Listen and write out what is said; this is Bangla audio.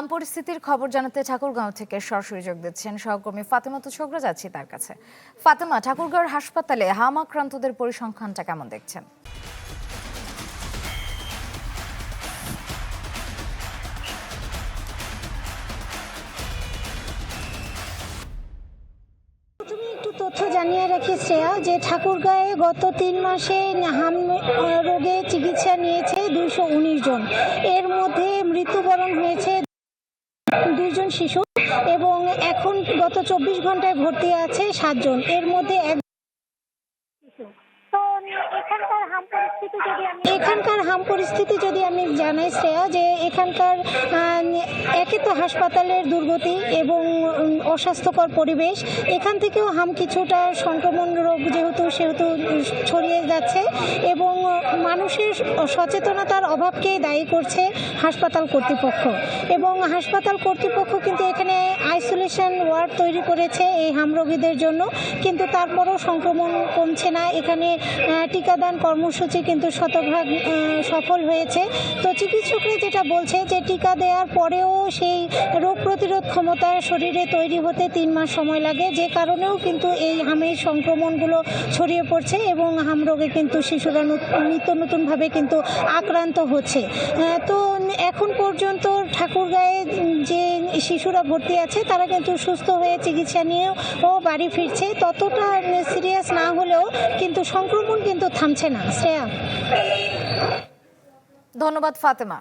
হাম পরিস্থিতির খবর জানাতে ঠাকুরগাঁও থেকে সরাসরি যোগ দিচ্ছেন সহকর্মী ফাতেমা তুছগ্রা। যাচ্ছি তার কাছে। ফাতেমা, ঠাকুরগাঁওয়ের হাসপাতালে হাম আক্রান্তদের পরিসংখ্যানটা কেমন দেখছেন? প্রথমে একটু তথ্য জানিয়ে রাখি শ্রেয়া, যে ঠাকুরগাঁয়ে গত 3 মাসে হাম রোগে চিকিৎসা নিয়েছে 219 জন। এর মধ্যে মৃত্যুবরণ হয়েছে 2 জন শিশু এবং এখন গত 24 ঘন্টায় ভর্তি আছে 7 জন। এর মধ্যে এখানকার হাম পরিস্থিতি যদি আমি জানাই শ্রেয়া, যে এখানকার একে তো হাসপাতালের দুর্গতি এবং অস্বাস্থ্যকর পরিবেশ, এখান থেকেও হাম কিছুটা সংক্রমণ রোগ সেহেতু ছড়িয়ে যাচ্ছে এবং মানুষের সচেতনতার অভাবকেই দায়ী করছে হাসপাতাল কর্তৃপক্ষ। এবং হাসপাতাল কর্তৃপক্ষ কিন্তু এখানে আইসোলেশন ওয়ার্ড তৈরি করেছে এই হাম রোগীদের জন্য, কিন্তু তারপরও সংক্রমণ কমছে না। এখানে টিকাদান কর্মসূচি কিন্তু শতভাগ সফল হয়েছে। তো চিকিৎসকরা যেটা বলছে যে টিকা দেওয়ার পরেও সেই রোগ প্রতিরোধ ক্ষমতা শরীরে তৈরি হতে 3 মাস সময় লাগে, যে কারণেও কিন্তু এই হামের সংক্রমণগুলো ছড়িয়ে পড়ছে এবং হাম রোগে কিন্তু শিশুরা নিত্য নতুনভাবে কিন্তু আক্রান্ত হচ্ছে। তো এখন পর্যন্ত ঠাকুরগাঁয়ে যে শিশুরা ভর্তি আছে তারা কিন্তু সুস্থ হয়ে চিকিৎসা নিয়েও বাড়ি ফিরছে। ততটা সিরিয়াস না হলেও কিন্তু সংক্রমণ কিন্তু থামছে না শ্রেয়া। ধন্যবাদ ফাতেমা।